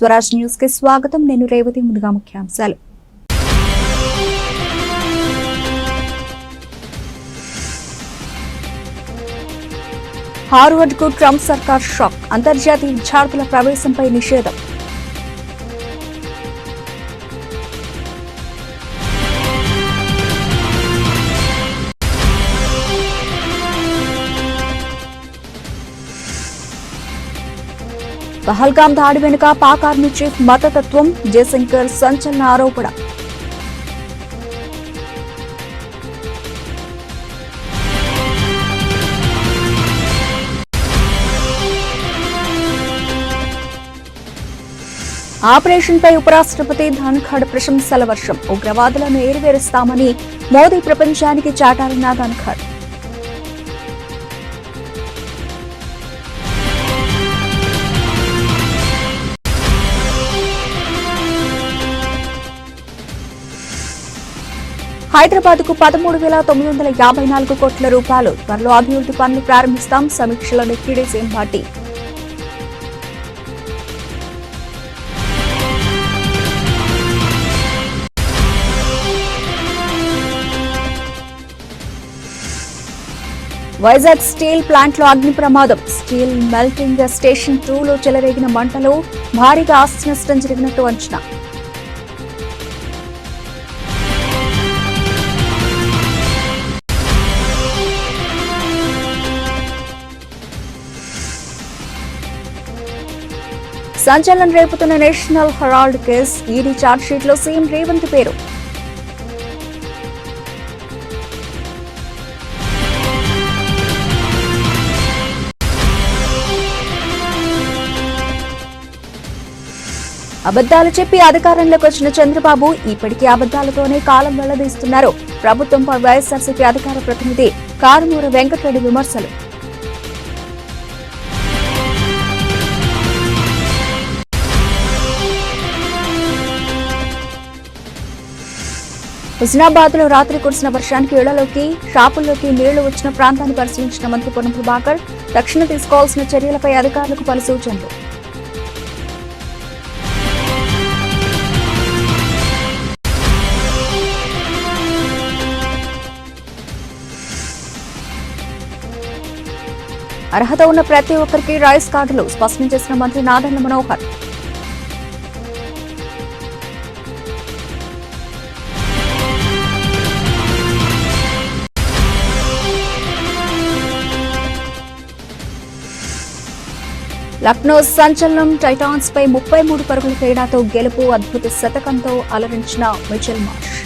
Swaraj news కి స్వాగతం. నేను రేవతి. ముందుగా ముఖ్యాంశాలు. హార్వర్డ్ కు ట్రంప్ సర్కార్ షాక్. అంతర్జాతీయ విద్యార్థుల ప్రవేశంపై నిషేధం. పహల్గాం దాడి వెనుక పాక్ ఆర్మీ చీఫ్ మతతత్వం. జయశంకర్ సంచలన ఆరోపణ. ఆపరేషన్ పై ఉపరాష్ట్రపతి ధన్ఖడ్ ప్రశంసల వర్షం. ఉగ్రవాదులను ఏరివేరుస్తామని మోదీ ప్రపంచానికి చాటాలన్న ధన్ఖడ్. హైదరాబాద్ కు 13,954 కోట్ల రూపాయలు. త్వరలో అభివృద్ధి పనులు ప్రారంభిస్తాం. సమీక్షలో deputy CM Bhatti. Vizag steel plant లో అగ్ని ప్రమాదం. స్టీల్ మెల్టింగ్ స్టేషన్ 2లో చెలరేగిన మంటలు భారీగా ఆస్తి నష్టం జరిగినట్టు అంచనా. సంచలనం రేపుతున్న national herald case. ED chargesheet లో సీఎం రేవంత్ పేరు. అబద్దాలు చెప్పి అధికారంలోకి వచ్చిన చంద్రబాబు ఇప్పటికీ అబద్దాలతోనే కాలం వెళ్లదీస్తున్నారు. ప్రభుత్వంపై వైఎస్ఆర్సీపీ అధికార ప్రతినిధి కారుమూరి వెంకటరెడ్డి విమర్శలు. హుస్నాబాద్ లో రాత్రి కురిసిన వర్షానికి ఇళ్లలోకి, షాపుల్లోకి నీళ్లు వచ్చిన ప్రాంతాన్ని పరిశీలించిన మంత్రి పొన్నం ప్రభాకర్ తక్షణ తీసుకోవాల్సిన చర్యలపై అధికారులకు పలు సూచనలు. అర్హత ఉన్న ప్రతి ఒక్కరికి రైస్ కార్డులు స్పష్టం చేసిన మంత్రి నాదెండ్ల మనోహర్. లక్నో సంచలనం. టైటాన్స్ పై 33 పరుగుల తేడాతో గెలుపు. అద్భుత శతకంతో అలరించిన మిచెల్ మార్ష్.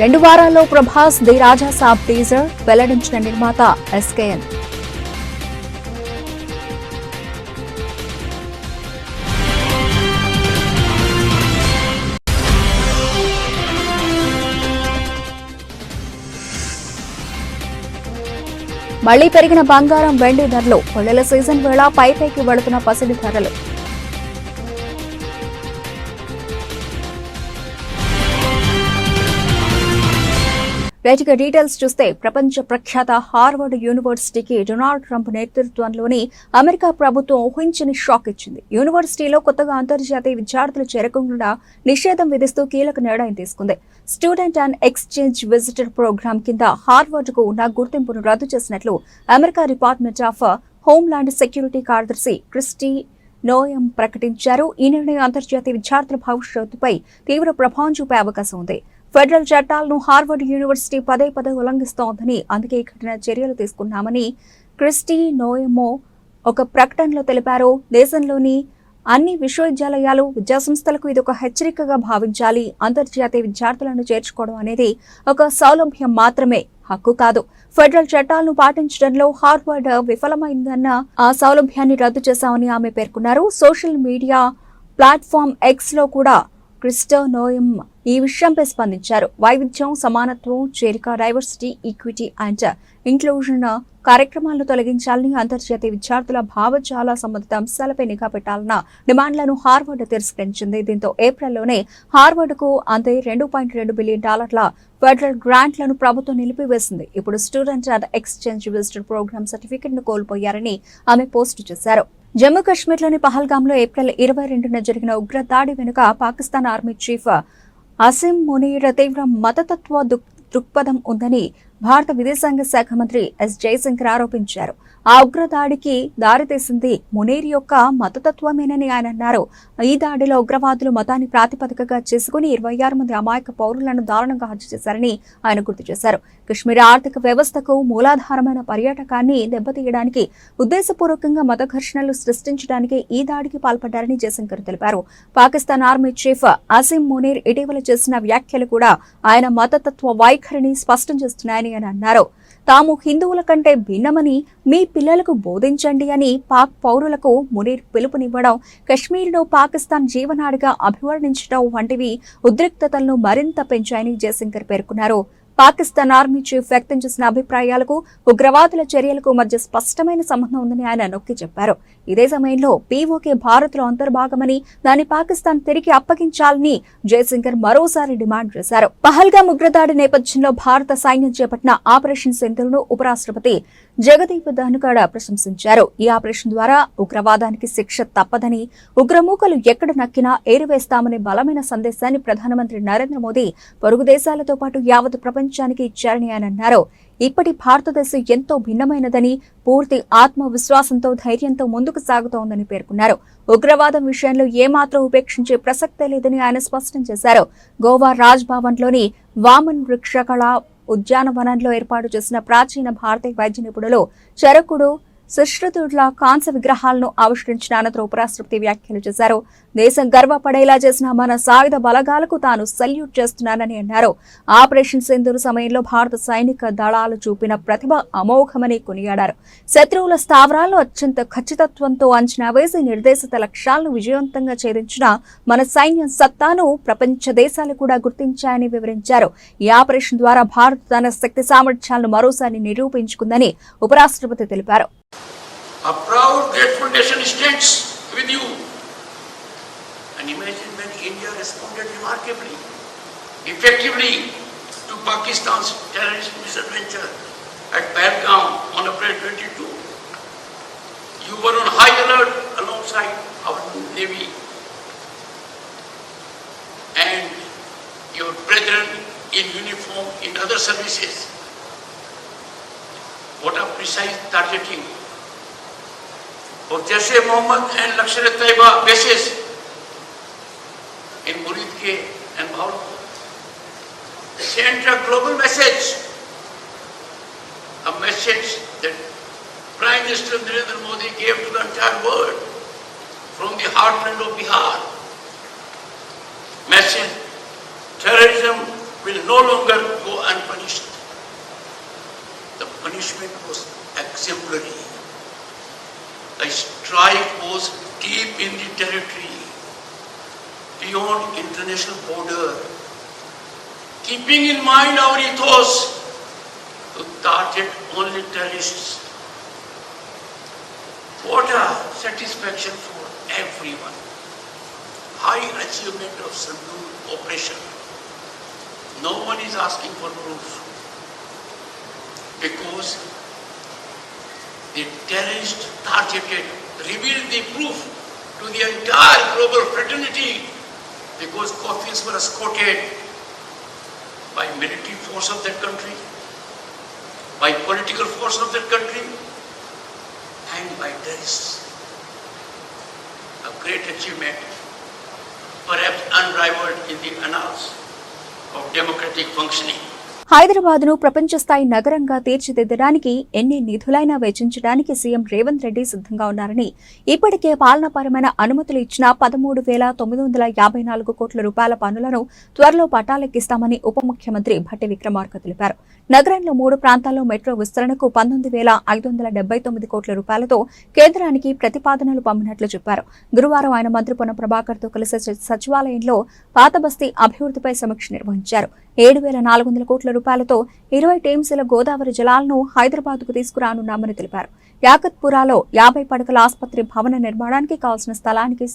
రెండు వారాల్లో Prabhas the Raja Saab teaser వెల్లడించిన నిర్మాత ఎస్కేఎన్. మళ్లీ పెరిగిన బంగారం, వెండి ధరలు. పొల్లెల సీజన్ వేళ పైకి వెళుతున్న పసిడి ధరలు. రైట్గా డీటెయిల్స్ చూస్తే, ప్రపంచ ప్రఖ్యాత హార్వర్డ్ యూనివర్సిటీకి డొనాల్డ్ ట్రంప్ నేతృత్వంలోని అమెరికా ప్రభుత్వం ఊహించని షాక్ ఇచ్చింది. యూనివర్సిటీలో కొత్తగా అంతర్జాతీయ విద్యార్థులు చేరకుండా నిషేధం విధిస్తూ కీలక నిర్ణయం తీసుకుంది. Student and exchange visitor program కింద హార్వర్డ్ కు ఉన్న గుర్తింపును రద్దు చేసినట్లు America department of homeland security కార్యదర్శి క్రిస్టీ నోయం ప్రకటించారు. ఈ నిర్ణయం అంతర్జాతీయ విద్యార్థుల భవిష్యత్తుపై తీవ్ర ప్రభావం చూపే అవకాశం ఉంది. ఫెడరల్ చట్టాలను హార్వర్డ్ యూనివర్సిటీ పదే ఉల్లంఘిస్తోందని, అందుకే కఠిన చర్యలు తీసుకున్నామని క్రిస్టీ నోయమో ఒక ప్రకటనలో తెలిపారు. దేశంలోని అన్ని విశ్వవిద్యాలయాలు, విద్యాసంస్థలకు ఇది ఒక హెచ్చరికగా భావించాలి. అంతర్జాతీయ విద్యార్థులను చేర్చుకోవడం అనేది ఒక సౌలభ్యం మాత్రమే, హక్కు కాదు. ఫెడరల్ చట్టాలను పాటించడంలో హార్వర్డ్ విఫలమైందన్న ఆ సౌలభ్యాన్ని రద్దు చేశామని ఆమె పేర్కొన్నారు. సోషల్ మీడియా ప్లాట్ఫామ్ ఎక్స్ లో కూడా క్రిస్టోనోయం ఈ విషయంపై స్పందించారు. వైవిధ్యం, సమానత్వం, చేరిక, డైవర్సిటీ, ఈక్విటీ అండ్ ఇంక్లూజన్ కార్యక్రమాలను తొలగించాలని, అంతర్జాతీయ విద్యార్థుల భావజాల సంబంధిత అంశాలపై నిఘా పెట్టాలన్న డిమాండ్లను హార్వర్డ్ తిరస్కరించింది. దీంతో ఏప్రిల్లోనే హార్వర్డ్కు అంతే $2.2 బిలియన్ ఫెడరల్ గ్రాంట్లను ప్రభుత్వం నిలిపివేసింది. ఇప్పుడు student and exchange visitor program సర్టిఫికెట్ను కోల్పోయారని ఆమె పోస్టు చేశారు. జమ్మూ కాశ్మీర్లోని పహల్గాంలో ఏప్రిల్ 22న జరిగిన ఉగ్ర దాడి వెనుక పాకిస్తాన్ ఆర్మీ చీఫ్ అసీం మునీర్ తీవ్ర మతతత్వ దృక్పథం ఉందని భారత విదేశాంగ శాఖ మంత్రి ఎస్ జయశంకర్ ఆరోపించారు. ఆ ఉగ్రదాడికి దారితీసింది మునీర్ యొక్క మతతత్వమేనని ఆయన అన్నారు. ఈ దాడిలో ఉగ్రవాదులు మతాన్ని ప్రాతిపదికగా చేసుకుని 26 మంది అమాయక పౌరులను దారుణంగా హత్య చేశారని ఆయన గుర్తు చేశారు. కశ్మీర్ ఆర్థిక వ్యవస్థకు మూలాధారమైన పర్యాటకాన్ని దెబ్బతీయడానికి ఉద్దేశపూర్వకంగా మత ఘర్షణలు సృష్టించడానికి ఈ దాడికి పాల్పడ్డారని జయశంకర్ తెలిపారు. పాకిస్తాన్ ఆర్మీ చీఫ్ అసీం మునీర్ ఇటీవల చేసిన వ్యాఖ్యలు కూడా ఆయన మతతత్వ వైఖరిని స్పష్టం చేస్తున్నాయని ఆయన అన్నారు. తాము హిందువుల కంటే భిన్నమని మీ పిల్లలకు బోధించండి అని పాక్ పౌరులకు మునీర్ పిలుపునివ్వడం, కశ్మీర్ను పాకిస్తాన్ జీవనాడిగా అభివర్ణించడం వంటివి ఉద్రిక్తతలను మరింత పెంచాయని జయశంకర్ పేర్కొన్నారు. పాకిస్తాన్ ఆర్మీ చీఫ్ వ్యక్తం చేసిన అభిప్రాయాలకు ఉగ్రవాదుల చర్యలకు మధ్య స్పష్టమైన సంబంధం ఉందని ఆయన నొక్కి చెప్పారు. ఇదే సమయంలో పీఓకే భారత్లో అంతర్భాగమని, దాన్ని పాకిస్తాన్ తిరిగి అప్పగించాలని జయశంకర్ మరోసారి డిమాండ్ చేశారు. పహల్గాం ఉగ్రదాడి నేపథ్యంలో భారత సైన్యం చేపట్టిన ఆపరేషన్ సింధూర్ను ఉపరాష్ట్రపతి జగదీప్ ధన్ఖడ్ ప్రశంసించారు. ఈ ఆపరేషన్ ద్వారా ఉగ్రవాదానికి శిక్ష తప్పదని, ఉగ్రమూకలు ఎక్కడ నక్కినా ఏరివేస్తామనే బలమైన సందేశాన్ని ప్రధానమంత్రి నరేంద్ర మోదీ పొరుగు దేశాలతో పాటు యావత్ ప్రపంచానికి ఇచ్చారని ఆయన అన్నారు. ఇప్పటి భారతదేశం ఎంతో భిన్నమైనదని, పూర్తి ఆత్మవిశ్వాసంతో, ధైర్యంతో ముందుకు సాగుతోందని పేర్కొన్నారు. ఉగ్రవాదం విషయంలో ఏమాత్రం ఉపేక్షించే ప్రసక్తే లేదని ఆయన స్పష్టం చేశారు. గోవా రాజ్ భవన్లోని వామన్ వృక్షకళ ఉద్యానవనంలో ఏర్పాటు చేసిన ప్రాచీన భారతీయ వైద్య నిపుణులు చరకుడు సుశ్రుతుడ్ల కాంస్య విగ్రహాలను ఆవిష్కరించిన అనంతరం ఉపరాష్ట్రపతి వ్యాఖ్యలు చేశారు. దేశం గర్వపడేలా చేసిన మన సాయుధ బలగాలకు తాను సల్యూట్ చేస్తున్నానని అన్నారు. ఆపరేషన్ సింధూర్ సమయంలో భారత సైనిక దళాలు చూపిన ప్రతిభ అమోఘమని కొనియాడారు. శత్రువుల స్థావరాలను అత్యంత ఖచ్చితత్వంతో అంచనా వేసి నిర్దేశిత లక్ష్యాలను విజయవంతంగా ఛేదించిన మన సైన్యం సత్తాను ప్రపంచ దేశాలు కూడా గుర్తించాయని వివరించారు. ఈ ఆపరేషన్ ద్వారా భారత్ తన శక్తి సామర్థ్యాలను మరోసారి నిరూపించుకుందని ఉపరాష్ట్రపతి తెలిపారు. A proud, grateful nation stands with you. And imagine when India responded remarkably, effectively to Pakistan's terrorist misadventure at Pahalgam on April 22. You were on high alert alongside our Navy and your brethren in uniform in other services. What a precise targeting of Jaish-e-Mohammed and Lashkar-e-Taiba bases in Muridke and Bahawalpur. Sent a global message, a message that Prime Minister Narendra Modi gave to the entire world from the heartland of Bihar. Message: terrorism will no longer go unpunished. The punishment was exemplary. The strike was deep in the territory, beyond international border, keeping in mind our ethos to target only terrorists. What a satisfaction for everyone. High achievement of Sindoor operation. No one is asking for proof, because the terrorist targeted revealed the proof to the entire global fraternity, because coffins were escorted by military force of that country, by political force of that country, and by terrorists. A great achievement, perhaps unrivaled in the annals of democratic functioning. హైదరాబాద్ను ప్రపంచ స్థాయి నగరంగా తీర్చిదిద్దడానికి ఎన్ని నిధులైనా వెచ్చించడానికి CM Revanth Reddy సిద్ధంగా ఉన్నారని, ఇప్పటికే పాలనాపరమైన అనుమతులు ఇచ్చిన 13,954 కోట్ల రూపాయల పనులను త్వరలో పట్టాలెక్కిస్తామని ఉప ముఖ్యమంత్రి భట్టి విక్రమార్క తెలిపారు. నగరంలో 3 ప్రాంతాల్లో మెట్రో విస్తరణకు 19,579 కోట్ల రూపాయలతో కేంద్రానికి ప్రతిపాదనలు పంపినట్లు చెప్పారు. గురువారం ఆయన మంత్రి పొన్నం ప్రభాకర్ తో కలిసి సచివాలయంలో పాత బస్తీ అభివృద్ధిపై సమీక్ష నిర్వహించారు. 7,400 కోట్ల రూపాయలతో 20 టీఎంసీల గోదావరి జలాలను హైదరాబాద్కు తీసుకురానున్నామని తెలిపారు. యాకత్పురాలో 50 పడకల ఆసుపత్రి భవన నిర్మాణానికి కావాల్సిన స్థలానికి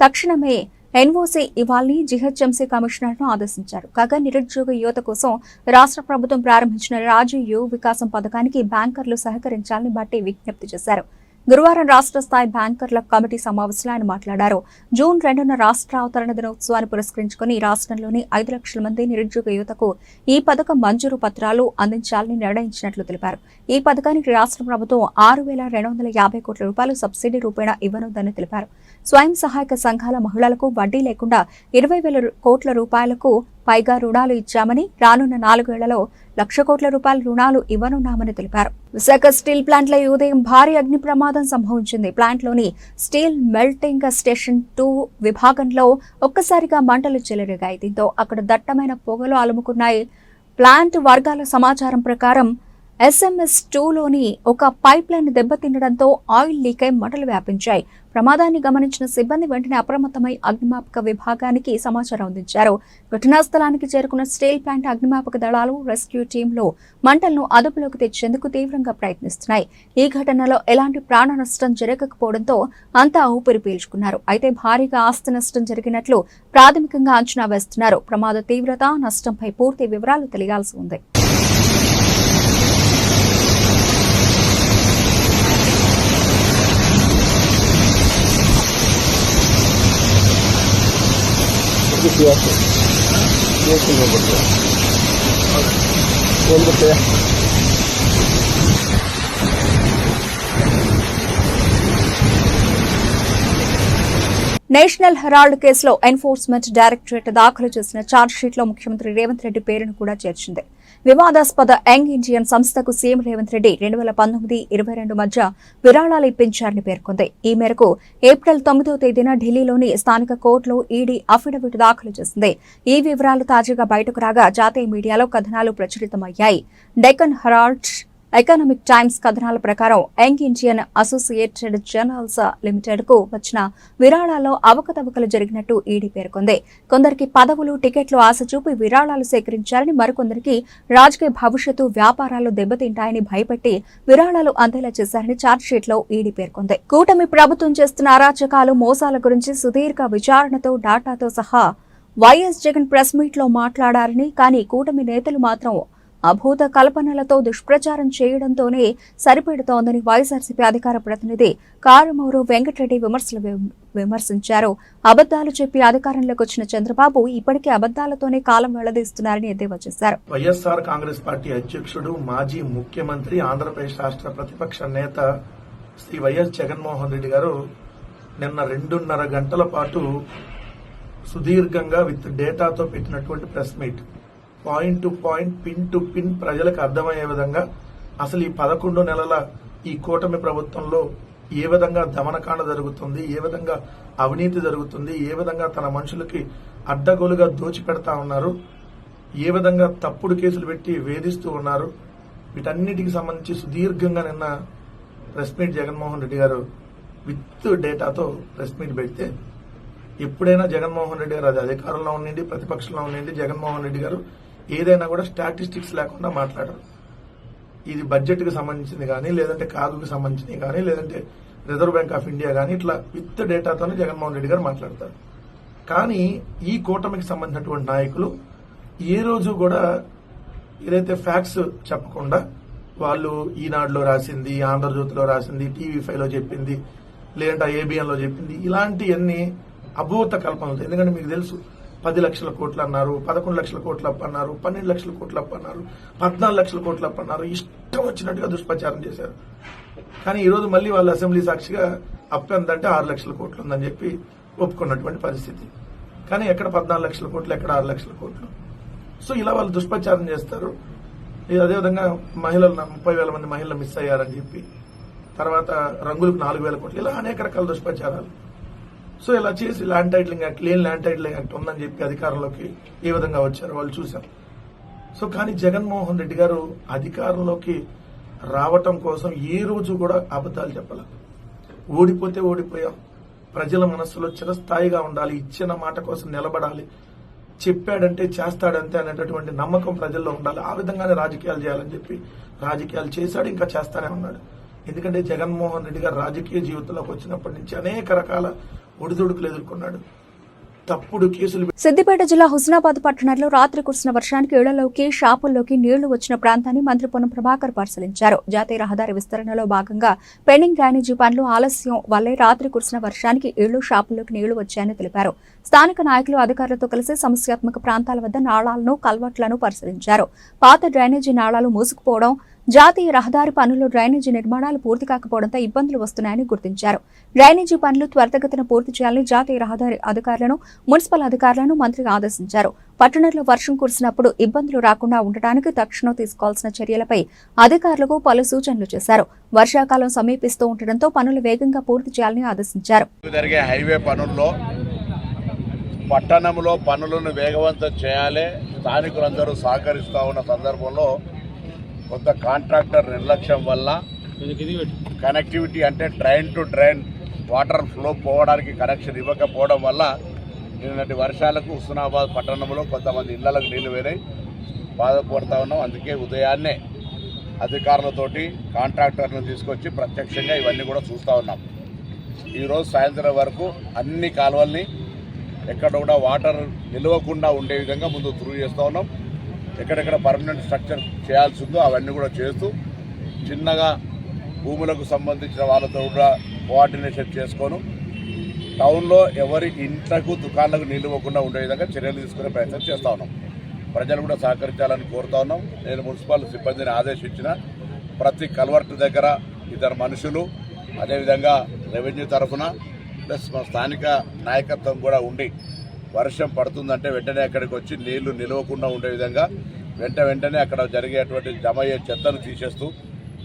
తక్షణమే ఎన్ఓసీ ఇవ్వాలని జీహెచ్ఎంసీ కమిషనర్ను ఆదేశించారు. కాగా నిరుద్యోగ యువత కోసం రాష్ట్ర ప్రభుత్వం ప్రారంభించిన రాజీవ్ యువ వికాసం పథకానికి బ్యాంకర్లు సహకరించాలని బట్టి విజ్ఞప్తి చేశారు. గురువారం రాష్ట్ర స్థాయి బ్యాంకర్ల కమిటీ సమావేశంలో ఆయన మాట్లాడారు. జూన్ 2న రాష్ట్ర అవతరణ దినోత్సవాన్ని పురస్కరించుకుని రాష్ట్రంలోని 5 లక్షల మంది నిరుద్యోగ యువతకు ఈ పథకం మంజూరు పత్రాలు అందించాలని నిర్ణయించినట్లు తెలిపారు. ఈ పథకానికి రాష్ట్ర ప్రభుత్వం 6,250 కోట్ల రూపాయలు సబ్సిడీ రూపేణా ఇవ్వనుందని తెలిపారు. స్వయం సహాయక సంఘాల మహిళలకు వడ్డీ లేకుండా 20,000 కోట్ల రూపాయలకు పైగా రుణాలు ఇచ్చామని, రానున్న 4 ఏళ్లలో 1,00,000 కోట్ల రూపాయల రుణాలు ఇవ్వనున్నామని తెలిపారు. విశాఖ స్టీల్ ప్లాంట్లో ఈ ఉదయం భారీ అగ్ని ప్రమాదం సంభవించింది. ప్లాంట్లోని స్టీల్ మెల్టింగ్ స్టేషన్ 2 విభాగంలో ఒక్కసారిగా మంటలు చెలరేగాయి. దీంతో అక్కడ దట్టమైన పొగలు అలుముకున్నాయి. ప్లాంట్ వర్గాల సమాచారం ప్రకారం SMS2లోని ఒక పైప్ లైన్ దెబ్బతినడంతో ఆయిల్ లీక్ అయి మంటలు వ్యాపించాయి. ప్రమాదాన్ని గమనించిన సిబ్బంది వెంటనే అప్రమత్తమై అగ్నిమాపక విభాగానికి సమాచారం అందించారు. ఘటనా స్థలానికి చేరుకున్న స్టీల్ ప్లాంట్ అగ్నిమాపక దళాలు రెస్క్యూ టీంలు మంటలను అదుపులోకి తెచ్చేందుకు తీవ్రంగా ప్రయత్నిస్తున్నాయి. ఈ ఘటనలో ఎలాంటి ప్రాణ నష్టం జరగకపోవడంతో అంతా ఊపిరి పీల్చుకున్నారు. అయితే భారీగా ఆస్తి నష్టం జరిగినట్లు ప్రాథమికంగా అంచనా వేస్తున్నారు. ప్రమాద తీవ్రత, నష్టంపై పూర్తి వివరాలు తెలియాల్సి ఉంది. నేషనల్ హెరాల్డ్ కేసులో ఎన్ఫోర్స్మెంట్ డైరెక్టరేట్ దాఖలు చేసిన ఛార్జ్షీట్లో ముఖ్యమంత్రి రేవంత్ రెడ్డి పేరును కూడా చేర్చింది. వివాదాస్పద యంగ్ ఇండియన్ సంస్థకు సీఎం రేవంత్ రెడ్డి 2019-22 మధ్య విరాళాలు ఇప్పించారని పేర్కొంది. ఈ మేరకు ఏప్రిల్ 9వ తేదీన ఢిల్లీలోని స్థానిక కోర్టులో ఈడీ అఫిడవిట్ దాఖలు చేసింది. ఈ వివరాలు తాజాగా బయటకు రాగా జాతీయ మీడియాలో కథనాలు ప్రచురితమయ్యాయి. డెక్కన్ హెరాల్డ్, ఎకనామిక్ టైమ్స్ కథనాల ప్రకారం young Indian associated journals limited కు వచ్చిన విరాళాల్లో అవకతవకలు జరిగినట్టు ఈడీ పేర్కొంది. కొందరికి పదవులు, టికెట్లు ఆశ చూపి విరాళాలు సేకరించారని, మరికొందరికి రాజకీయ భవిష్యత్తు, వ్యాపారాలు దెబ్బతింటాయని భయపెట్టి విరాళాలు అందేలా చేశారని ఛార్జ్షీట్లో ఈడీ పేర్కొంది. కూటమి ప్రభుత్వం చేస్తున్న అరాచకాలు, మోసాల గురించి సుదీర్ఘ విచారణతో, డాటాతో సహా వైఎస్ జగన్ ప్రెస్ మీట్ లో మాట్లాడారని, కానీ కూటమి నేతలు మాత్రం అభూత కల్పనలతో దుష్ప్రచారం చేయడంతోనే సరిపెడుతోందని వైఎస్ఆర్సీపీ అధికార ప్రతినిధి కారుమూరు వెంకటరెడ్డి విమర్శించారు. అబద్దాలు చెప్పి అధికారంలోకి వచ్చిన చంద్రబాబు ఇప్పటికే అబద్దాలతోనే కాలం వెళ్లదీస్తున్నారని ఎద్దేవా చేశారు. వైఎస్ఆర్ కాంగ్రెస్ పార్టీ అధ్యక్షుడు, మాజీ ముఖ్యమంత్రి, ఆంధ్రప్రదేశ్ రాష్ట్ర ప్రతిపక్ష నేత శ్రీ వైఎస్ జగన్మోహన్ రెడ్డి గారు నిన్న 2.5 గంటల పాటు సుదీర్ఘంగా విత్ డేటాతో పెట్టినటువంటి press meet, point to point, pin to pin ప్రజలకు అర్థమయ్యే విధంగా అసలు ఈ 11 నెలల ఈ కూటమి ప్రభుత్వంలో ఏ విధంగా దమనకాండ జరుగుతుంది, ఏ విధంగా అవినీతి జరుగుతుంది, ఏ విధంగా తన మనుషులకి అడ్డగోలుగా దోచిపెడతా ఉన్నారు, ఏ విధంగా తప్పుడు కేసులు పెట్టి వేధిస్తూ ఉన్నారు, వీటన్నిటికి సంబంధించి సుదీర్ఘంగా నిన్న ప్రెస్ మీట్ జగన్మోహన్ రెడ్డి గారు విత్ డేటాతో ప్రెస్ మీట్ పెడితే, ఎప్పుడైనా జగన్మోహన్ రెడ్డి గారు అది అధికారంలో ఉండండి, ప్రతిపక్షంలో ఉండండి, జగన్మోహన్ రెడ్డి గారు ఏదైనా కూడా స్టాటిస్టిక్స్ లేకుండా మాట్లాడరు. ఇది బడ్జెట్ కి సంబంధించింది కానీ, లేదంటే కాగుకు సంబంధించింది కానీ, లేదంటే రిజర్వ్ బ్యాంక్ ఆఫ్ ఇండియా కానీ, ఇట్లా విత్ డేటాతోనే జగన్మోహన్ రెడ్డి గారు మాట్లాడతారు. కానీ ఈ కూటమికి సంబంధించినటువంటి నాయకులు ఏ రోజు కూడా ఏదైతే ఫ్యాక్ట్స్ చెప్పకుండా వాళ్ళు ఈనాడులో రాసింది, ఆంధ్రజ్యోతిలో రాసింది, టీవీ5లో చెప్పింది, లేదంటే ఏబిఎన్ లో చెప్పింది, ఇలాంటివన్నీ అభూత కల్పనలు. ఎందుకంటే మీకు తెలుసు, 10 లక్షల కోట్లు అన్నారు, 11 లక్షల కోట్లు అప్పు అన్నారు, 12 లక్షల కోట్లు అప్పు అన్నారు, 14 లక్షల కోట్లు అప్పు అన్నారు, ఇష్టం వచ్చినట్టుగా దుష్ప్రచారం చేశారు. కానీ ఈ రోజు మళ్ళీ వాళ్ళు అసెంబ్లీ సాక్షిగా అప్పు ఎంతంటే 6 లక్షల కోట్లు ఉందని చెప్పి ఒప్పుకున్నటువంటి పరిస్థితి. కానీ ఎక్కడ 14 లక్షల కోట్లు, ఎక్కడ 6 లక్షల కోట్లు. సో ఇలా వాళ్ళు దుష్ప్రచారం చేస్తారు. అదేవిధంగా మహిళలు 30,000 మంది మహిళలు మిస్ అయ్యారని చెప్పి, తర్వాత రంగులకు 4,000 కోట్లు, ఇలా అనేక రకాల దుష్ప్రచారాలు. సో ఇలా చేసి land titling act, clean land titling act ఉందని చెప్పి అధికారంలోకి ఏ విధంగా వచ్చారు వాళ్ళు చూసాం. సో కానీ జగన్మోహన్ రెడ్డి గారు అధికారంలోకి రావటం కోసం ఏ రోజు కూడా అబద్దాలు చెప్పాలి. ఓడిపోతే ఓడిపోయాం, ప్రజల మనస్సులో చిరస్థాయిగా ఉండాలి, ఇచ్చిన మాట కోసం నిలబడాలి, చెప్పాడంటే చేస్తాడంతే అనేటటువంటి నమ్మకం ప్రజల్లో ఉండాలి. ఆ విధంగానే రాజకీయాలు చేయాలని చెప్పి రాజకీయాలు చేశాడు, ఇంకా చేస్తానే ఉన్నాడు. ఎందుకంటే జగన్మోహన్ రెడ్డి గారు రాజకీయ జీవితంలోకి వచ్చినప్పటి నుంచి అనేక రకాల ఒడిదుడుకులు ఎదుర్కొన్నాడు. తప్పుడు కేసులు. సిద్దిపేట జిల్లా హుస్నాబాద్ పట్టణంలో రాత్రి కురిసిన వర్షానికి ఇళ్లలోకి, షాపుల్లోకి నీళ్లు వచ్చిన ప్రాంతాన్ని మంత్రి పొన్నం ప్రభాకర్ పరిశీలించారు. జాతీయ రహదారి విస్తరణలో భాగంగా పెండింగ్ డ్రైనేజీ పనులు ఆలస్యం వల్లే రాత్రి కురిసిన వర్షానికి ఇళ్లు, షాపుల్లోకి నీళ్లు వచ్చాయని తెలిపారు. స్థానిక నాయకులు, అధికారులతో కలిసి సమస్యాత్మక ప్రాంతాల వద్ద నాళాలను, కల్వర్ట్లను పరిశీలించారు. పాత డ్రైనేజీ నాళాలు మూసుకుపోవడం, జాతీయ రహదారి పనులు, డ్రైనేజీ నిర్మాణాలు పూర్తి కాకపోవడంతో ఇబ్బందులు వస్తున్నాయని గుర్తించారు. డ్రైనేజీ పనులు త్వరితగతిన పూర్తి చేయాలని జాతీయ రహదారి అధికారులను, మున్సిపల్ అధికారులను మంత్రి ఆదేశించారు. పట్టణంలో వర్షం కురిసినప్పుడు ఇబ్బందులు రాకుండా ఉండటానికి తక్షణం తీసుకోవాల్సిన చర్యలపై అధికారులకు పలు సూచనలు చేశారు. వర్షాకాలం సమీపిస్తూ ఉండటంతో పనులు వేగంగా పూర్తి చేయాలని ఆదేశించారు. జరిగే హైవే పనుల్లో పట్టణంలో పనులను వేగవంతం చేయాలి. స్థానికులందరూ సహకరిస్తూ ఉన్న సందర్భంలో కొంత కాంట్రాక్టర్ నిర్లక్ష్యం వల్ల కనెక్టివిటీ అంటే drain to drain water flow పోవడానికి కనెక్షన్ ఇవ్వకపోవడం వల్ల నిన్నటి వర్షాలకు హుస్నాబాద్ పట్టణంలో కొంతమంది ఇళ్లకు నీళ్లు వేరాయి, బాధపడుతూ ఉన్నాం. అందుకే ఉదయాన్నే అధికారులతోటి కాంట్రాక్టర్లను తీసుకొచ్చి ప్రత్యక్షంగా ఇవన్నీ కూడా చూస్తూ ఉన్నాం. ఈరోజు సాయంత్రం వరకు అన్ని కాలువల్ని ఎక్కడ కూడా వాటర్ నిలవకుండా ఉండే విధంగా ముందు త్రూ చేస్తూ ఉన్నాం. ఎక్కడెక్కడ పర్మనెంట్ స్ట్రక్చర్ చేయాల్సి ఉందో అవన్నీ కూడా చేస్తూ చిన్నగా భూములకు సంబంధించిన వాళ్ళతో కూడా కోఆర్డినేషన్ చేసుకొని టౌన్లో ఎవరి ఇంట్లకు, దుకాణాలకు నిలవకుండా ఉండే విధంగా చర్యలు తీసుకునే ప్రయత్నం చేస్తూ ఉన్నాం. ప్రజలు కూడా సహకరించాలని కోరుతా ఉన్నాం. నేను మున్సిపల్ సిబ్బందిని ఆదేశించిన ప్రతి కల్వర్ట్ దగ్గర 2 మనుషులు, అదేవిధంగా రెవెన్యూ తరఫున ప్లస్ మా స్థానిక నాయకత్వం కూడా ఉండి వర్షం పడుతుందంటే వెంటనే అక్కడికి వచ్చి నీళ్లు నిలవకుండా ఉండే విధంగా వెంటనే అక్కడ జరిగేటువంటి జమ అయ్యే చెత్తను తీసేస్తూ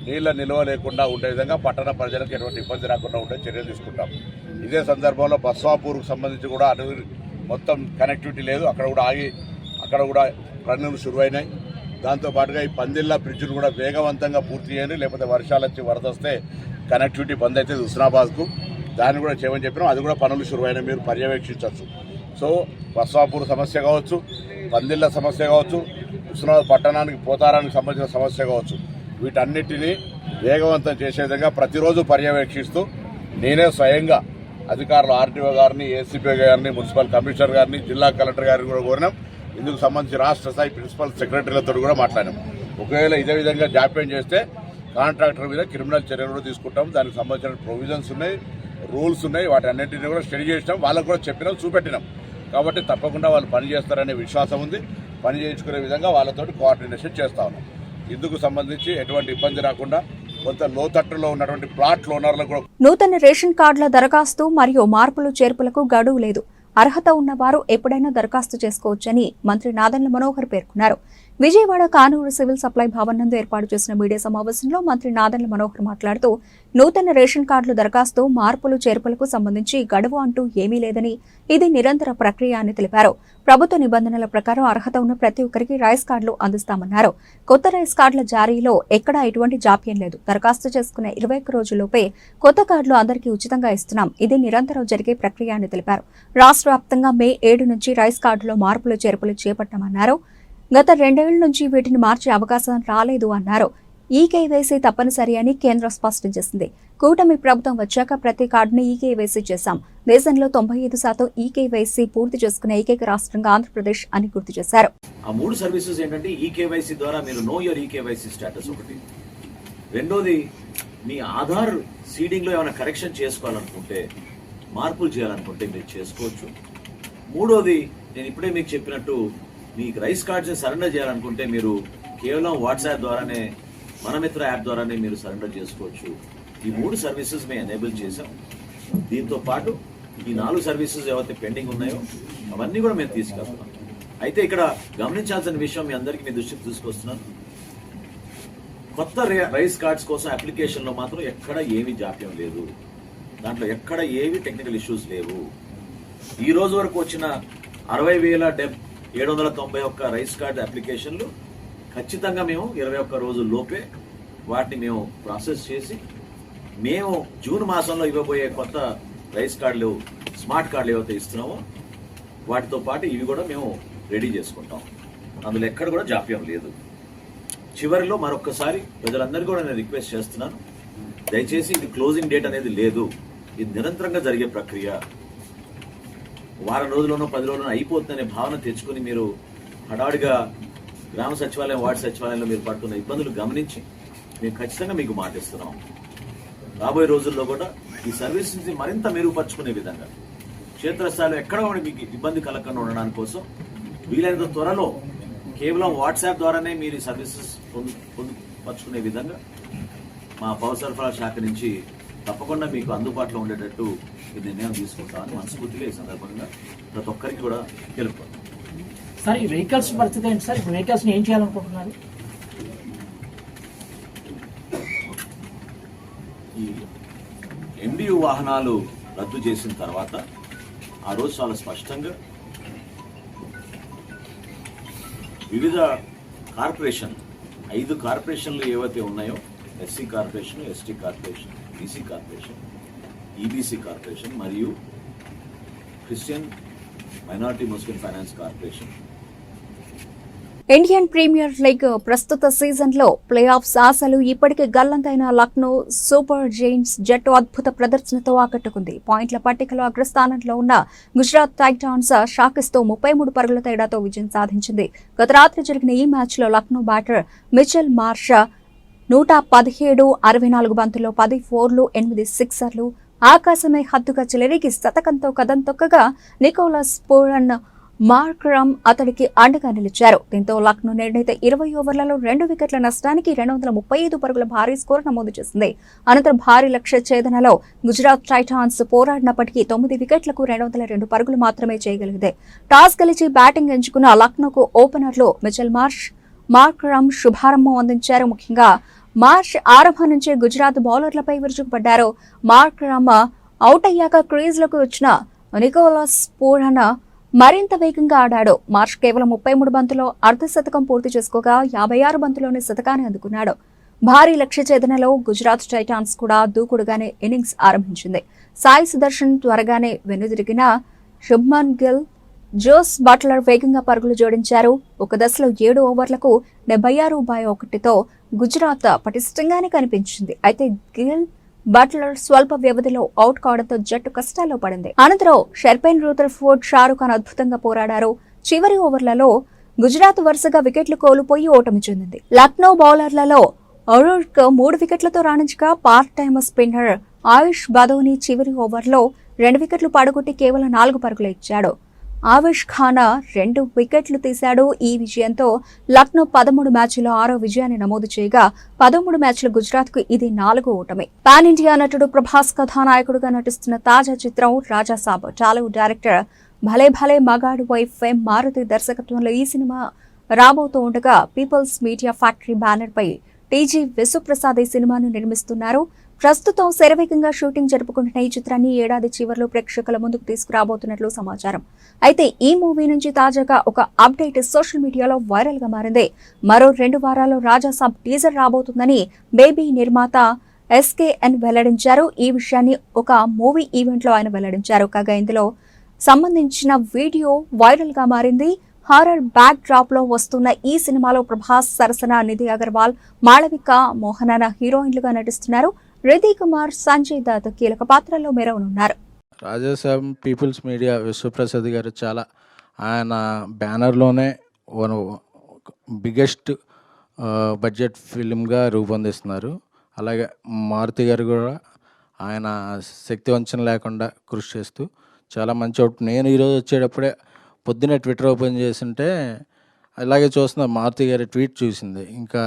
నీళ్ళ నిల్వ లేకుండా ఉండే విధంగా పట్టణ ప్రజలకు ఎటువంటి ఇబ్బంది రాకుండా ఉండే చర్యలు తీసుకుంటాం. ఇదే సందర్భంలో బస్వాపూర్కు సంబంధించి కూడా మొత్తం కనెక్టివిటీ లేదు, అక్కడ కూడా పనులు శురువైనాయి. దాంతోపాటుగా ఈ పందిళ్ళ బ్రిడ్జ్ను కూడా వేగవంతంగా పూర్తి చేయండి, లేకపోతే వర్షాలు వచ్చి వరద వస్తే కనెక్టివిటీ బంద్ అవుతుంది హుస్నాబాద్కు. దాన్ని కూడా చేయమని చెప్పినాం. అది కూడా పనులు శురువైనాయి, మీరు పర్యవేక్షించవచ్చు. సో బస్వాపూర్ సమస్య కావచ్చు, పందిళ్ళ సమస్య కావచ్చు, హుస్నాబాద్ పట్టణానికి పోతారానికి సంబంధించిన సమస్య కావచ్చు, వీటన్నిటినీ వేగవంతం చేసే విధంగా ప్రతిరోజు పర్యవేక్షిస్తూ నేనే స్వయంగా అధికారులు ఆర్టీఓ గారిని, ఏసీపీ గారిని, మున్సిపల్ కమిషనర్ గారిని, జిల్లా కలెక్టర్ గారిని కూడా కోరినాం. ఇందుకు సంబంధించి రాష్ట్ర స్థాయి ప్రిన్సిపల్ సెక్రటరీలతో కూడా మాట్లాడాం. ఒకవేళ ఇదే విధంగా జాప్యం చేస్తే కాంట్రాక్టర్ మీద క్రిమినల్ చర్యలు కూడా తీసుకుంటాం. దానికి సంబంధించిన ప్రొవిజన్స్ ఉన్నాయి, రూల్స్ ఉన్నాయి. వాటి అన్నింటినీ కూడా స్టడీ చేసినాం, వాళ్ళకు కూడా చెప్పినాం, చూపెట్టినాం. కాబట్టి తప్పకుండా వాళ్ళు పని చేస్తారనే విశ్వాసం ఉంది. పని చేయించుకునే విధంగా వాళ్ళతోటి కోఆర్డినేషన్ చేస్తా ఉన్నాం. ఇందుకు సంబంధించి ఎటువంటి ఇబ్బంది రాకుండా కొంత లోతట్టులో ఉన్నటువంటి ప్లాట్ ఓనర్లకు కూడా నూతన రేషన్ కార్డుల దరఖాస్తు మరియు మార్పులు చేర్పులకు గడువు లేదు. అర్హత ఉన్నవారు ఎప్పుడైనా దరఖాస్తు చేసుకోవచ్చని మంత్రి నాదెండ్ల మనోహర్ పేర్కొన్నారు. విజయవాడ కానూరు సివిల్ సప్లై భవన్ నందు ఏర్పాటు చేసిన మీడియా సమావేశంలో మంత్రి నాదెండ్ల మనోహర్ మాట్లాడుతూ నూతన రేషన్ కార్డుల దరఖాస్తు, మార్పులు చేర్పులకు సంబంధించి గడువు అంటూ ఏమీ లేదని, ఇది నిరంతర ప్రక్రియ అని తెలిపారు. ప్రభుత్వ నిబంధనల ప్రకారం అర్హత ఉన్న ప్రతి ఒక్కరికి రైస్ కార్డులు అందిస్తామన్నారు. కొత్త రైస్ కార్డుల జారీలో ఎక్కడా ఎటువంటి జాప్యం లేదు. దరఖాస్తు చేసుకునే 21 రోజుల్లోపే కొత్త కార్డులు అందరికీ ఉచితంగా ఇస్తున్నాం. ఇది నిరంతరం జరిగే ప్రక్రియ అని తెలిపారు. రాష్ట్ర వ్యాప్తంగా మే 7 నుంచి రైస్ కార్డులో మార్పులు చేర్పులు చేపట్టామన్నారు. గత 2 ఏళ్ల నుంచి వీటిని మార్చే అవకాశం రాలేదు అన్నారు. ఈకేవైసీ తప్పనిసరి అని కేంద్రం స్పష్టం చేసింది. కూటమి ప్రభుత్వం వచ్చాక ప్రతి కార్డుని ఈకేవైసీ చేశాం. దేశంలో 95% ఈకేవైసీ పూర్తి చేసుకునే ఏకైక రాష్ట్రంగా ఆంధ్రప్రదేశ్ అని గుర్తు చేశారు. ఆ 3 సర్వీసెస్ ఏంటంటే ఈకేవైసీ ద్వారా మీరు నో యువర్ ఈకేవైసీ స్టేటస్ ఒకటి. రెండోది, మీ ఆధార్ సీడింగ్ లో ఏమైనా కరెక్షన్ చేసుకోవాలనుకుంటే, మార్పులు చేయాలనుకుంటే మీరు చేసుకోవచ్చు. మూడోది, నేను ఇప్పుడే మీకు చెప్పినట్టు మీకు రైస్ కార్డ్స్ సరెండర్ చేయాలనుకుంటే మీరు కేవలం వాట్సాప్ ద్వారానే, మనమిత్ర యాప్ ద్వారానే మీరు సరెండర్ చేసుకోవచ్చు. ఈ 3 సర్వీసెస్ మేము ఎనేబుల్ చేసాం. దీంతో పాటు ఈ 4 సర్వీసెస్ ఏవైతే పెండింగ్ ఉన్నాయో అవన్నీ కూడా మేము తీసుకెళ్తున్నాం. అయితే ఇక్కడ గమనించాల్సిన విషయం మీ అందరికీ మీ దృష్టికి తీసుకొస్తున్నాను. కొత్త రైస్ కార్డ్స్ కోసం అప్లికేషన్లో మాత్రం ఎక్కడ ఏమీ జాప్యం లేదు. దాంట్లో ఎక్కడ ఏవి టెక్నికల్ ఇష్యూస్ లేవు. ఈ రోజు వరకు వచ్చిన 60,791 రైస్ కార్డ్ అప్లికేషన్లు ఖచ్చితంగా మేము 21 రోజుల లోపే వాటిని మేము ప్రాసెస్ చేసి మేము జూన్ మాసంలో ఇవ్వబోయే కొత్త రైస్ కార్డులు, స్మార్ట్ కార్డులు ఏవైతే ఇస్తున్నామో వాటితో పాటు ఇవి కూడా మేము రెడీ చేసుకుంటాం. అందులో ఎక్కడ కూడా జాప్యం లేదు. చివరిలో మరొక్కసారి ప్రజలందరికీ కూడా నేను రిక్వెస్ట్ చేస్తున్నాను, దయచేసి ఇది క్లోజింగ్ డేట్ అనేది లేదు. ఇది నిరంతరంగా జరిగే ప్రక్రియ. వారం రోజుల్లోనో 10 రోజుల్లోనో అయిపోతుందనే భావన తెచ్చుకుని మీరు హడావుడిగా గ్రామ సచివాలయం, వార్డు సచివాలయంలో మీరు పడుతున్న ఇబ్బందులు గమనించి మేము ఖచ్చితంగా మీకు మాటిస్తున్నాం. రాబోయే రోజుల్లో కూడా ఈ సర్వీసెస్ మరింత మెరుగుపరుచుకునే విధంగా క్షేత్రస్థాయిలో ఎక్కడ మీకు ఇబ్బంది కలగకుండా ఉండడానికి కోసం వీలైనంత త్వరలో కేవలం వాట్సాప్ ద్వారానే మీరు ఈ సర్వీసెస్ పొందుపరుచుకునే విధంగా మా పౌర సరఫరా శాఖ నుంచి తప్పకుండా మీకు అందుబాటులో ఉండేటట్టు ఈ నిర్ణయం తీసుకుంటామని మనస్ఫూర్తిగా ఈ సందర్భంగా ప్రతి ఒక్కరికి కూడా తెలుపుతాం. సార్, ఈ వెహికల్స్ పరిస్థితి ఏంటి సార్? వెహికల్స్ ఏం చేయాలనుకుంటున్నారు? ఈ ఎండియు వాహనాలు రద్దు చేసిన తర్వాత ఆ రోజు చాలా స్పష్టంగా వివిధ కార్పొరేషన్ 5 కార్పొరేషన్లు ఏవైతే ఉన్నాయో, SC corporation, ST corporation, BC corporation, EBC corporation మరియు Christian minority Muslim finance corporation. Indian Premier League ప్రస్తుత సీజన్లో ప్లే ఆఫ్స్ ఆశలు ఇప్పటికే గల్లంతైన లక్నో సూపర్ జైంట్స్ జట్టు అద్భుత ప్రదర్శనతో ఆకట్టుకుంది. పాయింట్ల పట్టికలో అగ్రస్థానంలో ఉన్న గుజరాత్ టైటాన్స్ షాకిస్తో 33 పరుగుల తేడాతో విజయం సాధించింది. గత రాత్రి జరిగిన ఈ మ్యాచ్లో లక్నో బ్యాటర్ మిచెల్ మార్ష్ 117, 64 బంతుల్లో 10 4లు, 8 సిక్సర్లు, ఆకాశమే హద్దుగా చెలరేగి శతకంతో కదం తొక్కగా నికోలస్ పూరన్ మార్క్రమ్ అతడికి అండగా నిలిచారు. దీంతో లక్నో నిర్ణీత 20 ఓవర్లలో 2 వికెట్ల నష్టానికి 235 పరుగుల భారీ స్కోర్ నమోదు చేసింది. అనంతరం భారీ లక్ష్య ఛేదనలో గుజరాత్ టైటాన్స్ పోరాడినప్పటికీ 9 వికెట్లకు 202 పరుగులు మాత్రమే చేయగలిగింది. టాస్ గెలిచి బ్యాటింగ్ ఎంచుకున్న లక్నోకు ఓపెనర్లు మిచెల్ మార్ష్, మార్క్రమ్ శుభారంభం అందించారు. ముఖ్యంగా మార్ష్ ఆరంభం నుంచే గుజరాత్ బౌలర్లపై విరుచుకుపడ్డారు. మార్క్రమ్ అవుట్ అయ్యాక క్రీజ్లోకి వచ్చిన నికోలస్ పూరన్ మరింత వేగంగా ఆడాడు. మార్ష్ కేవలం 33 బంతుల్లో అర్ధశతకం పూర్తి చేసుకోగా 56 బంతుల్లోనే శతకాన్ని అందుకున్నాడు. భారీ లక్ష్య ఛేదనలో గుజరాత్ టైటాన్స్ కూడా దూకుడుగానే ఇన్నింగ్స్ ఆరంభించింది. సాయి సుదర్శన్ త్వరగానే వెనుదిరిగిన శుభ్మన్ గిల్, జోస్ బట్లర్ వేగంగా పరుగులు జోడించారు. ఒక దశలో 7 ఓవర్లకు 76/1తో గుజరాత్ పటిష్టంగానే కనిపించింది. అయితే గిల్, బట్లర్ స్వల్ప వ్యవధిలో అవుట్ కావడంతో జట్టు కష్టాల్లో పడింది. అనంతరం షెర్పెన్ రూథర్ఫోర్డ్, షారుఖ్ ఖాన్ అద్భుతంగా పోరాడారు. చివరి ఓవర్లలో గుజరాత్ వరుసగా వికెట్లు కోల్పోయి ఓటమి చెందింది. లక్నో బౌలర్లలో అరుణ్కు 3 వికెట్లతో రాణించగా పార్ట్ టైమ్ స్పిన్నర్ ఆయుష్ బదోని చివరి ఓవర్లో 2 వికెట్లు పడగొట్టి కేవలం 4 పరుగులు ఇచ్చాడు. ఆవిష్ ఖానా 2 వికెట్లు తీశాడు. ఈ విజయంతో లక్నో 13 మ్యాచ్ల్లో 6వ విజయాన్ని నమోదు చేయగా 13 మ్యాచ్ల గుజరాత్కు ఇది 4వ ఓటమి. పాన్ ఇండియా నటుడు ప్రభాస్ కథానాయకుడుగా నటిస్తున్న తాజా చిత్రం రాజాసాబ్. టాలీవుడ్ డైరెక్టర్ భలే భలే మగాడు వైఫ్ ఎం మారుతి దర్శకత్వంలో ఈ సినిమా రాబోతూ ఉండగా పీపుల్స్ మీడియా ఫ్యాక్టరీ బ్యానర్ పై టీజీ విశ్వప్రసాద్ ఈ సినిమాను నిర్మిస్తున్నారు. ప్రస్తుతం శరవేగంగా షూటింగ్ జరుపుకుంటున్న ఈ చిత్రాన్ని ఏడాది చివరిలో ప్రేక్షకుల ముందుకు తీసుకురాబోతున్నట్లు సమాచారం. అయితే ఈ మూవీ నుంచి తాజాగా ఒక అప్డేట్ సోషల్ మీడియాలో వైరల్ గా మారింది. మరో 2 వారాల్లో రాజాసాబ్ టీజర్ రాబోతుందని బేబీ నిర్మాత ఎస్కేఎన్ వెల్లడించారు. ఈ విషయాన్ని ఒక మూవీ ఈవెంట్ లో ఆయన వెల్లడించారు. కాగా ఇందులో సంబంధించిన వీడియో వైరల్ గా మారింది. హారర్ బ్యాక్ డ్రాప్ లో వస్తున్న ఈ సినిమాలో ప్రభాస్ సరసన నిధి అగర్వాల్, మాళవిక మోహనాన హీరోయిన్లుగా నటిస్తున్నారు. రిధి కుమార్, సంజయ్ దత్ కీలక పాత్రల్లో మెరవనున్నారు. రాజాసాబ్ పీపుల్స్ మీడియా విశ్వప్రసాద్ గారు చాలా ఆయన బ్యానర్లోనే బిగ్గెస్ట్ బడ్జెట్ ఫిల్మ్గా రూపొందిస్తున్నారు. అలాగే మారుతి గారు కూడా ఆయన శక్తి వంచన లేకుండా కృషి చేస్తూ చాలా మంచి నేను ఈరోజు వచ్చేటప్పుడే పొద్దున్నే ట్విట్టర్ ఓపెన్ చేస్తుంటే అలాగే చూస్తున్నా మారుతి గారి ట్వీట్ చూసింది. ఇంకా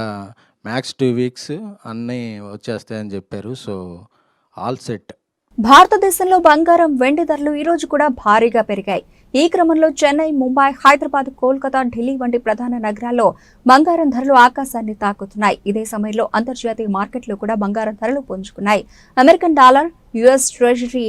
మ్యాక్స్ 2 వీక్స్ అన్నీ వచ్చేస్తాయని చెప్పారు. So all set. భారతదేశంలో బంగారం, వెండి ధరలు ఈ రోజు కూడా భారీగా పెరిగాయి. ఈ క్రమంలో చెన్నై, ముంబై, హైదరాబాద్, కోల్కతా, ఢిల్లీ వంటి ప్రధాన నగరాల్లో బంగారం ధరలు ఆకాశాన్ని తాకుతున్నాయి. ఇదే సమయంలో అంతర్జాతీయ మార్కెట్లో కూడా బంగారం ధరలు పుంజుకున్నాయి. అమెరికన్ డాలర్, యుఎస్ ట్రెజరీ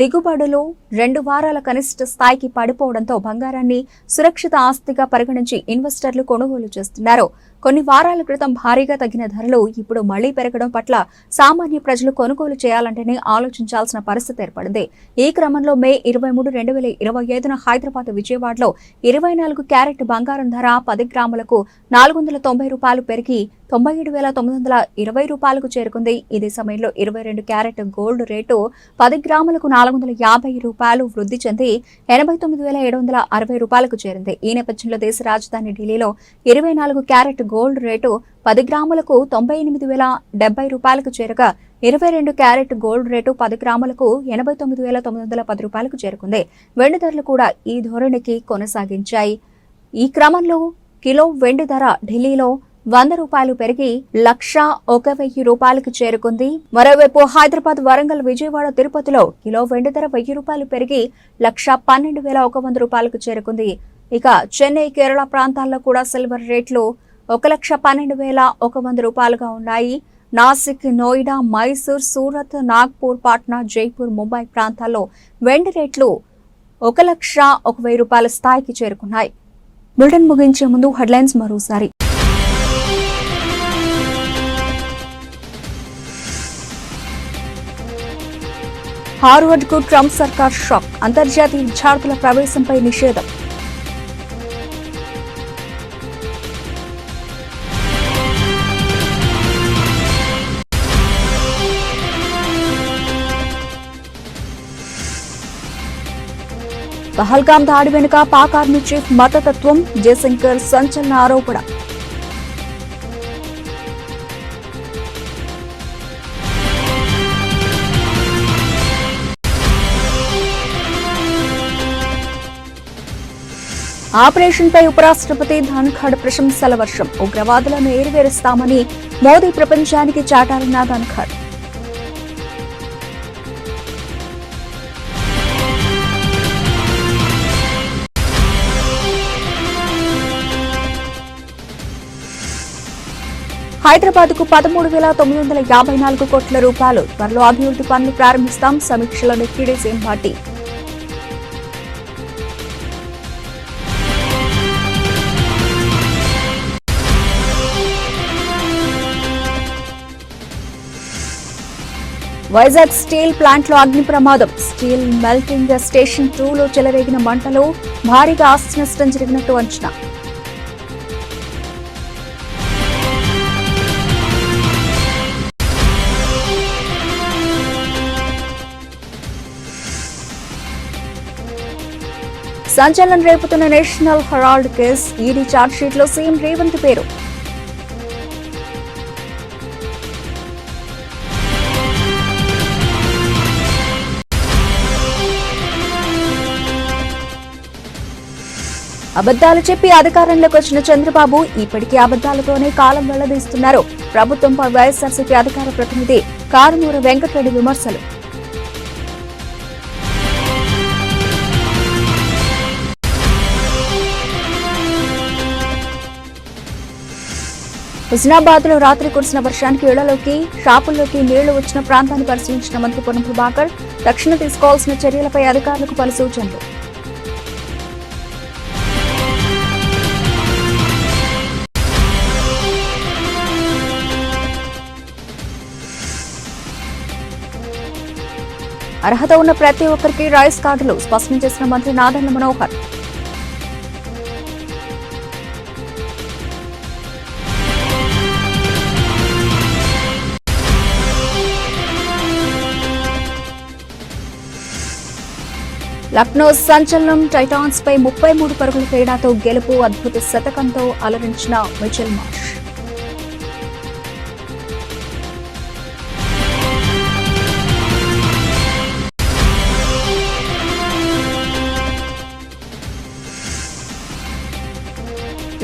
దిగుబడులు 2 వారాల కనిష్ట స్థాయికి పడిపోవడంతో బంగారాన్ని సురక్షిత ఆస్తిగా పరిగణించి ఇన్వెస్టర్లు కొనుగోలు చేస్తున్నారు. కొన్ని వారాల క్రితం భారీగా తగ్గిన ధరలు ఇప్పుడు మళ్లీ పెరగడం పట్ల సామాన్య ప్రజలు కొనుగోలు చేయాలంటేనే ఆలోచించాల్సిన పరిస్థితి ఏర్పడింది. ఈ క్రమంలో మే 23, 2025న హైదరాబాద్, విజయవాడలో 24 క్యారెట్ బంగారం ధర 10 గ్రాములకు ₹490 పెరిగి 97,920 రూపాయలకు చేరుకుంది. ఇదే సమయంలో 22 క్యారెట్ గోల్డ్ రేటు 10 గ్రాములకు ₹450 వృద్ధి చెంది 89,760 రూపాయలకు చేరింది. ఈ నేపథ్యంలో దేశ రాజధాని ఢిల్లీలో 24 క్యారెట్ గోల్డ్ రేటు 10 గ్రాములకు ₹98,070 రూపాయలకు చేరగా 22 క్యారెట్ గోల్డ్ రేటు 10 గ్రాములకు ₹89,910 రూపాయలకు చేరుకుంది. వెండి ధరలు కూడా ఈ ధోరణికి కొనసాగించాయి. ఈ క్రమంలో కిలో వెండి ధర ఢిల్లీలో ₹100 పెరిగి 101,000 రూపాయలకు చేరుకుంది. మరోవైపు హైదరాబాద్, వరంగల్, విజయవాడ, తిరుపతిలో కిలో వెండి ధర ₹1,000 పెరిగి 112,100 రూపాయలకు చేరుకుంది. ఇక చెన్నై, కేరళ ప్రాంతాల్లో కూడా సిల్వర్ రేట్లు 112,100 రూపాయలుగా ఉన్నాయి. నాసిక్, నోయిడా, మైసూర్, సూరత్, నాగ్పూర్, పాట్నా, జైపూర్, ముంబై ప్రాంతాల్లో వెండి రేట్లు 1,01,000 రూపాయల స్థాయికి చేరుకున్నాయి. బులెటిన్ ముగించే ముందు హెడ్లైన్స్ మరోసారి. హార్వర్డ్ కు ట్రంప్ సర్కార్ షాక్. అంతర్జాతీయ విద్యార్థుల ప్రవేశంపై నిషేధం. పహల్గాం దాడి వెనుక పాక్ ఆర్మీ చీఫ్ మతతత్వం. జయశంకర్ సంచలన ఆరోపణ. ఆపరేషన్ పై ఉపరాష్ట్రపతి ధన్ఖడ్ ప్రశంసల వర్షం. ఉగ్రవాదులను ఏరివేరుస్తామని మోదీ ప్రపంచానికి చాటాలన్న ధన్ఖడ్. హైదరాబాద్ కు 13,954 కోట్ల రూపాయలు. త్వరలో అభివృద్ధి పనులు ప్రారంభిస్తాం. సమీక్షలో deputy CM Bhatti. Vizag steel ప్లాంట్లో అగ్ని ప్రమాదం. స్టీల్ మెల్టింగ్ స్టేషన్ 2లో చెలరేగిన మంటలు భారీగా ఆస్తి నష్టం జరిగినట్టు అంచనా. సంచలనం రేపుతున్న నేషనల్ హెరాల్డ్ కేసు. ఈడీ ఛార్జ్షీట్లో సీఎం రేవంత్ పేరు. అబద్దాలు చెప్పి అధికారంలోకి వచ్చిన చంద్రబాబు ఇప్పటికీ అబద్దాలతోనే కాలం వెళ్లదీస్తున్నారు. ప్రభుత్వంపై వైఎస్ఆర్సీపీ అధికార ప్రతినిధి కారుమూరి వెంకటరెడ్డి విమర్శలు. హుస్నాబాద్ లో రాత్రి కురిసిన వర్షానికి ఇళ్లలోకి, షాపుల్లోకి నీళ్లు వచ్చిన ప్రాంతాన్ని పరిశీలించిన మంత్రి పొన్నం ప్రభాకర్ తక్షణ తీసుకోవాల్సిన చర్యలపై అధికారులకు పలు సూచనలు. అర్హత ఉన్న ప్రతి ఒక్కరికి రైస్ కార్డులు స్పష్టం చేసిన మంత్రి నాదెండ్ల మనోహర్. లక్నో సంచలనం. టైటాన్స్ పై 33 పరుగుల తేడాతో గెలుపు. అద్భుత శతకంతో అలరించిన మిచెల్ మార్ష్.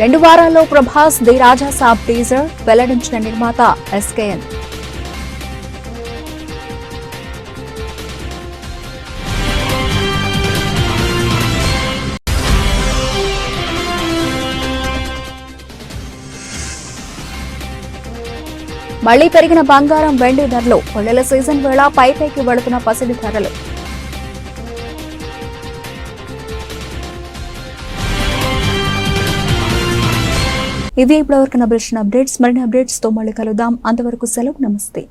రెండు వారాల్లో Prabhas the Raja Saab teaser వెల్లడించిన నిర్మాత ఎస్కేఎన్. మళ్లీ పెరిగిన బంగారం వెండి ధరలు పొల్లెల సీజన్ వేళ పైకి వెళుతున్న పసిడి ధరలు. ఇవి ఇప్పటివరకు నా అప్డేట్స్. మరిన్ని అప్డేట్స్ తో మళ్ళీ కలుద్దాం. అంతవరకు సెలవు. నమస్తే.